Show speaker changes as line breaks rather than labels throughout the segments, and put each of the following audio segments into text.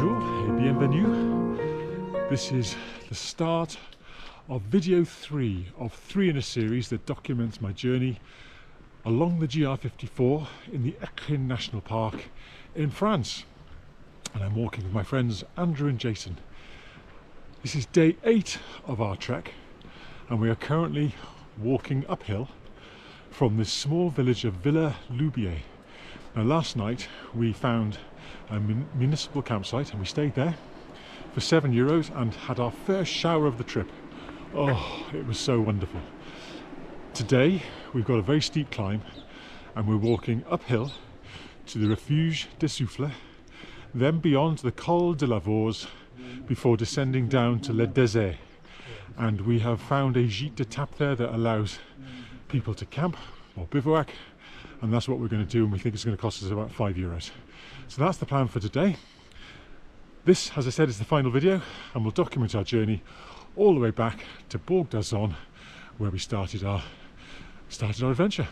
Bonjour et bienvenue. This is the start of video 3 of 3 in a series that documents my journey along the GR54 in the Écrins National Park in France. And I'm walking with my friends Andrew and Jason. This is day 8 of our trek, and we are currently walking uphill from this small village of Valsenestre. Now, last night we found a municipal campsite and we stayed there for €7 and had our first shower of the trip. Oh, it was so wonderful. Today we've got a very steep climb and we're walking uphill to the Refuge des Souffles, then beyond the Col de la Vause before descending down to Le Désert. And we have found a gîte de tap there that allows people to camp or bivouac, and that's what we're going to do, and we think it's going to cost us about €5. So that's the plan for today. This, as I said, is the final video, and we'll document our journey all the way back to Bourg d'Azon, where we started our adventure.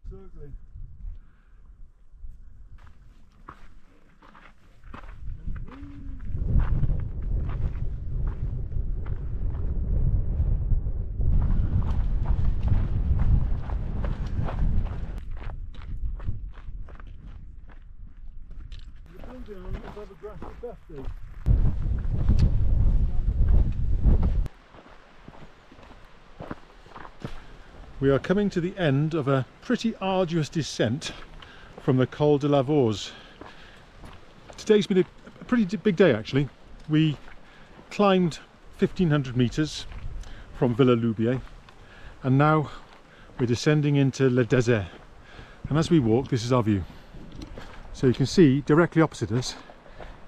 Certainly. We are coming to the end of a pretty arduous descent from the Col de la Vause. Today's been a pretty big day actually. We climbed 1500 meters from Valsenestre and now we're descending into Le Désert, and as we walk, this is our view. So you can see directly opposite us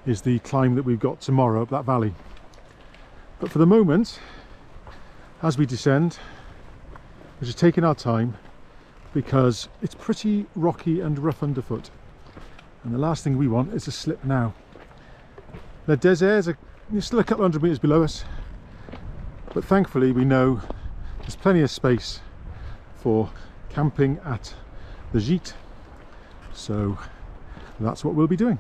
is the climb that we've got tomorrow up that valley. But for the moment, as we descend, we're just taking our time because it's pretty rocky and rough underfoot, and the last thing we want is to slip now. Le Désert is still a couple hundred meters below us, but thankfully we know there's plenty of space for camping at the gîte, so that's what we'll be doing.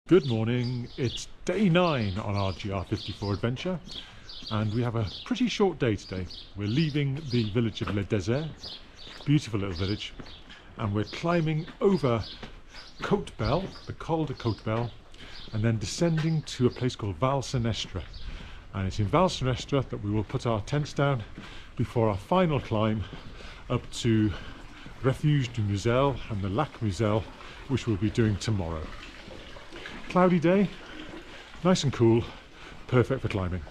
Good morning, it's day 9 on our GR54 adventure, and we have a pretty short day today. We're leaving the village of Le Désert, beautiful little village, and we're climbing over Côte Belle, the Col de Côte Belle, and then descending to a place called Valsenestre. And it's in Valsenestre that we will put our tents down before our final climb up to Refuge du Muzelle and the Lac du Muzelle, which we'll be doing tomorrow. Cloudy day, nice and cool, perfect for climbing.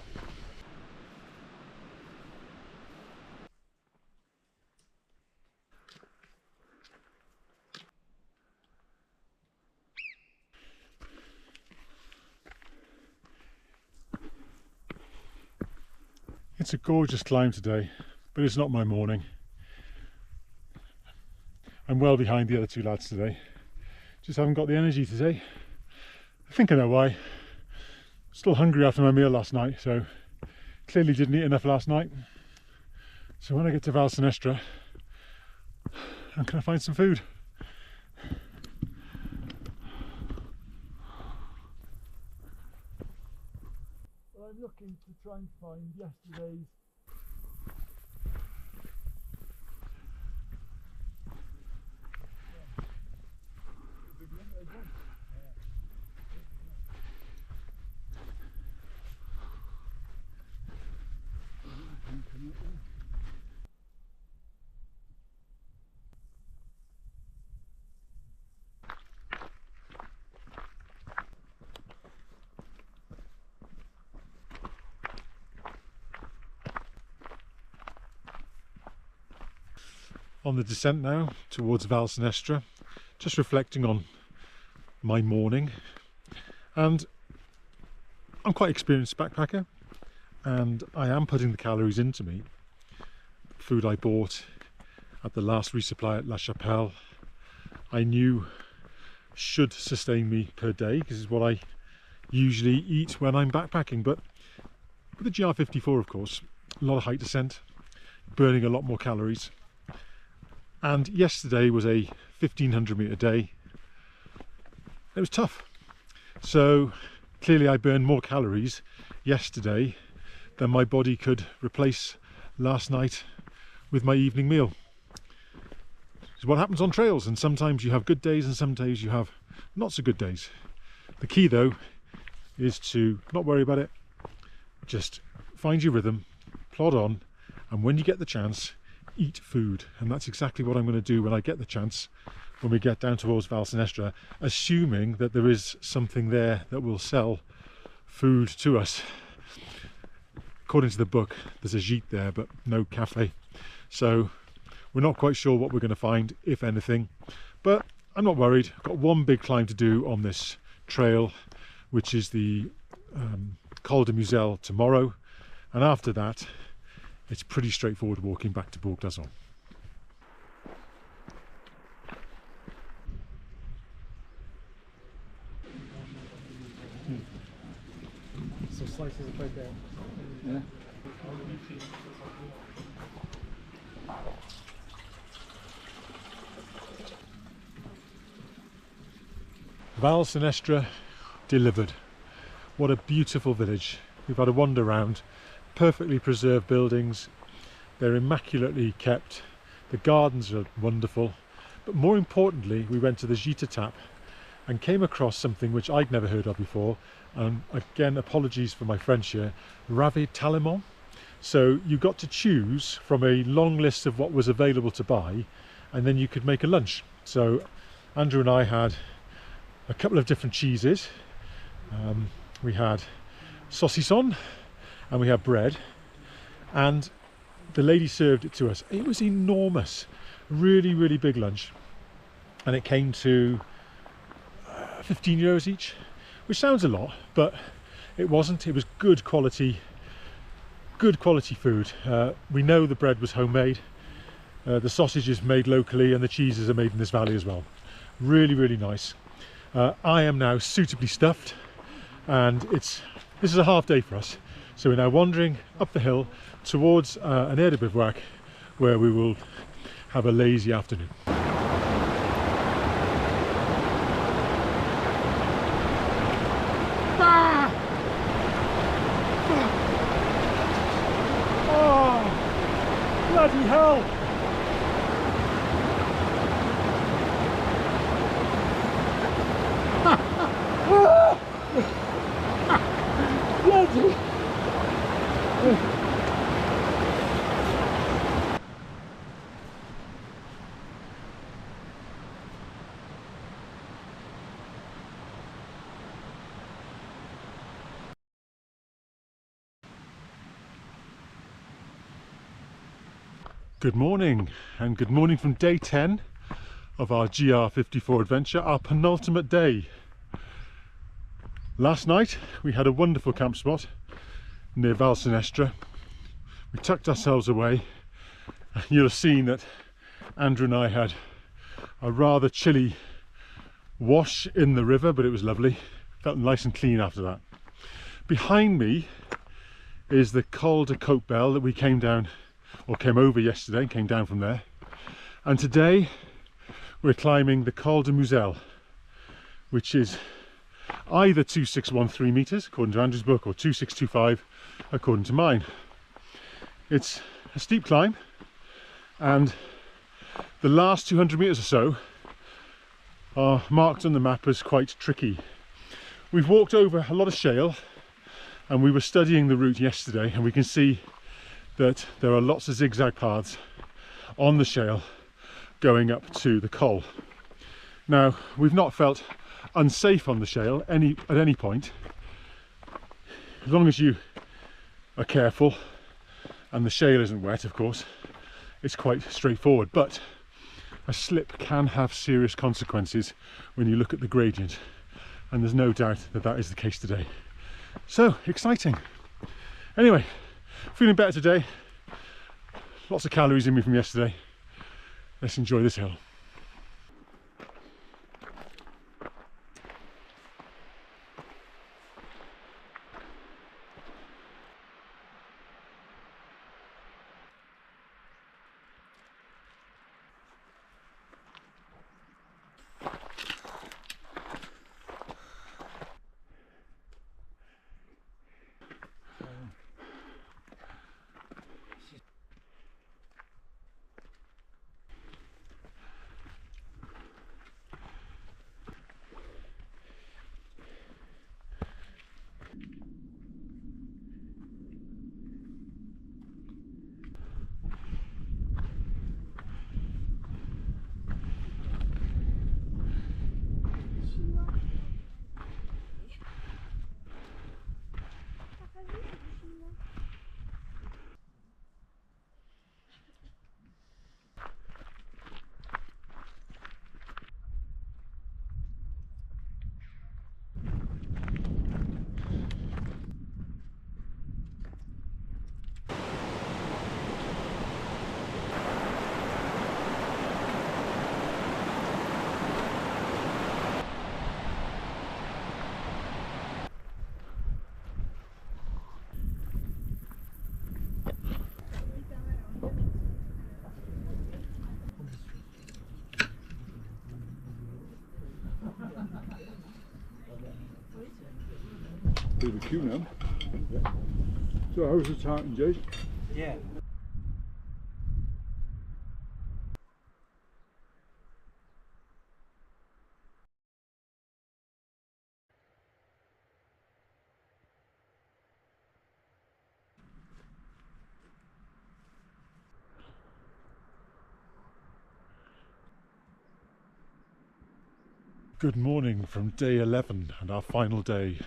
It's a gorgeous climb today, but it's not my morning. I'm well behind the other 2 lads today. Just haven't got the energy today. I think I know why. Still hungry after my meal last night, so clearly didn't eat enough last night. So when I get to Valsenestre, I'm going to find some food. I'm looking to try and find yesterday's on the descent now towards Valsenestre, just reflecting on my morning. And I'm quite experienced backpacker, and I am putting the calories into me. Food I bought at the last resupply at La Chapelle, I knew should sustain me per day, because it's what I usually eat when I'm backpacking. But with the GR54, of course, a lot of height descent, burning a lot more calories. And yesterday was a 1500 metre day. It was tough. So clearly I burned more calories yesterday than my body could replace last night with my evening meal. It's what happens on trails, and sometimes you have good days and some days you have not so good days. The key though is to not worry about it, just find your rhythm, plod on, and when you get the chance, eat food. And that's exactly what I'm going to do when I get the chance, when we get down towards Valsenestre, assuming that there is something there that will sell food to us. According to the book, there's a gîte there, but no cafe. So we're not quite sure what we're going to find, if anything. But I'm not worried. I've got one big climb to do on this trail, which is the Col du Muzelle tomorrow. And after that, it's pretty straightforward walking back to Bourg d'Azon.
Some slices of bread there. Yeah.
Valsenestre delivered. What a beautiful village. We've had a wander around. Perfectly preserved buildings. They're immaculately kept. The gardens are wonderful. But more importantly, we went to the gîte tap and came across something which I'd never heard of before. And again, apologies for my French here. Ravé talement. So you got to choose from a long list of what was available to buy, and then you could make a lunch. So Andrew and I had a couple of different cheeses. We had saucisson and we had bread, and the lady served it to us. It was enormous, really big lunch, and it came to 15 euros each, which sounds a lot, but it wasn't. It was good quality food. We know the bread was homemade, the sausage is made locally, and the cheeses are made in this valley as well. Really nice. I am now suitably stuffed, and this is a half day for us. So we're now wandering up the hill towards an air de bivouac, where we will have a lazy afternoon. Ah! Oh, bloody hell! Bloody! Good morning, and good morning from day 10 of our GR54 adventure, our penultimate day. Last night we had a wonderful camp spot near Valsenestre. We tucked ourselves away, and you'll have seen that Andrew and I had a rather chilly wash in the river, but it was lovely. Felt nice and clean after that. Behind me is the Col de Muzelle that we came down, or came over yesterday and came down from there. And today we're climbing the Col du Muzelle, which is either 2613 meters according to Andrew's book or 2625 according to mine. It's a steep climb, and the last 200 meters or so are marked on the map as quite tricky. We've walked over a lot of shale, and we were studying the route yesterday, and we can see that there are lots of zigzag paths on the shale going up to the col. Now, we've not felt unsafe on the shale at any point, as long as you are careful and the shale isn't wet. Of course, it's quite straightforward, but a slip can have serious consequences when you look at the gradient, and there's no doubt that that is the case today. So exciting. Anyway, feeling better today. Lots of calories in me from yesterday. Let's enjoy this hill. Bit of a queue now. Yeah. So how's the tartan, Jay?
Yeah.
Good morning from day 11 and our final day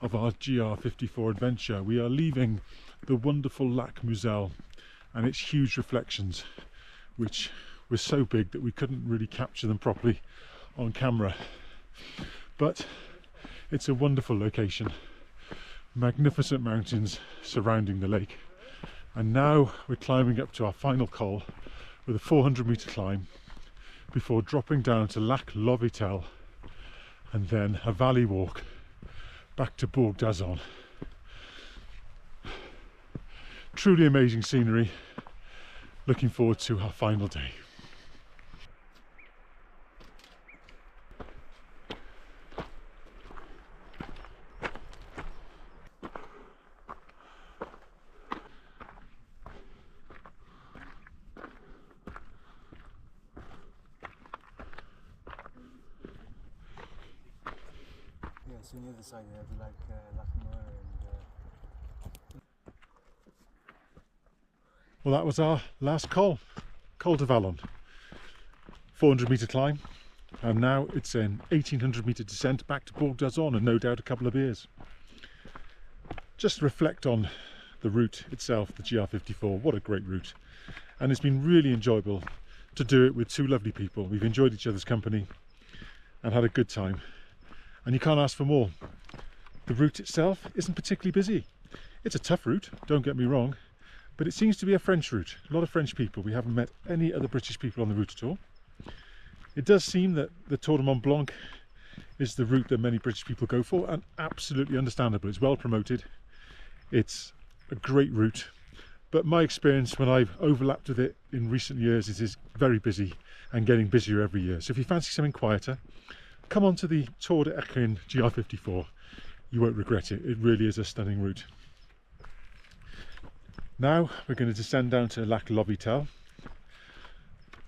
of our GR54 adventure. We are leaving the wonderful Lac Muzelle and its huge reflections, which were so big that we couldn't really capture them properly on camera. But it's a wonderful location, magnificent mountains surrounding the lake, and now we're climbing up to our final col with a 400-meter climb before dropping down to Lac Lovitel and then a valley walk back to Bourg d'Azon. Truly amazing scenery. Looking forward to our final day.
Yeah, so on the other side you have like Latimer and
Well, that was our last col, Col de Vallon. 400-meter climb, and now it's an 1800-meter descent back to Bourg d'Azon, and no doubt a couple of beers. Just reflect on the route itself, the GR54. What a great route, and it's been really enjoyable to do it with two lovely people. We've enjoyed each other's company and had a good time, and you can't ask for more. The route itself isn't particularly busy. It's a tough route, don't get me wrong, but it seems to be a French route. A lot of French people. We haven't met any other British people on the route at all. It does seem that the Tour de Mont Blanc is the route that many British people go for, and absolutely understandable. It's well promoted. It's a great route, but my experience when I've overlapped with it in recent years, it is very busy and getting busier every year. So if you fancy something quieter, come onto the Tour d'Écrins GR54. You won't regret it. It really is a stunning route. Now we're going to descend down to Lac du Muzelle,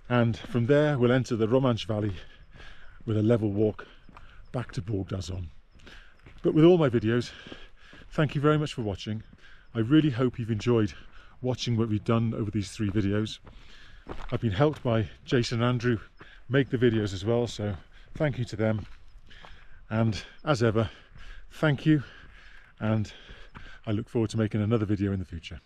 and from there we'll enter the Romanche Valley with a level walk back to Bourg d'Azon. But with all my videos, thank you very much for watching. I really hope you've enjoyed watching what we've done over these 3 videos. I've been helped by Jason and Andrew make the videos as well, so thank you to them. And as ever, thank you, and I look forward to making another video in the future.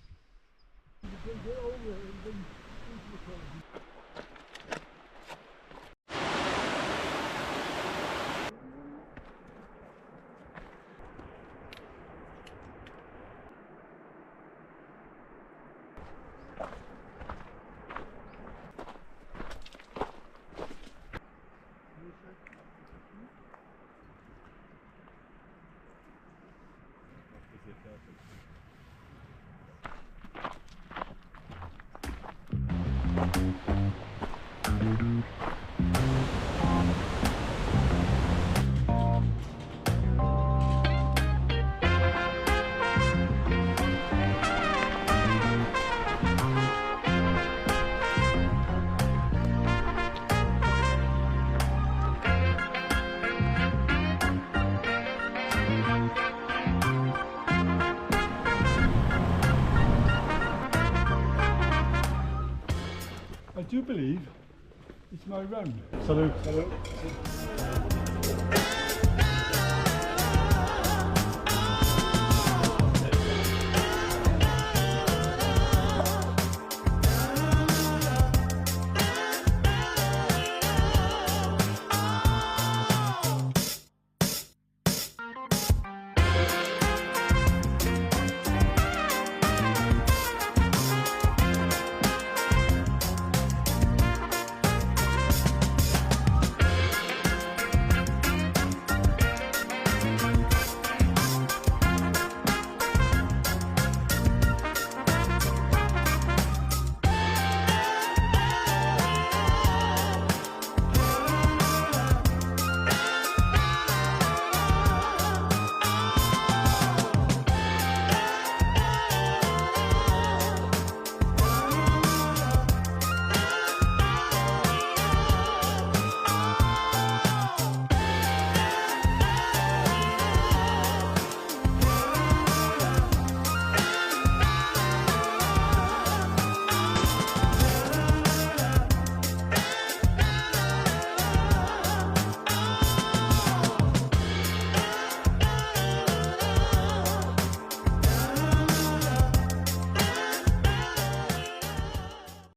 I do believe it's my run.
Salut. Salut.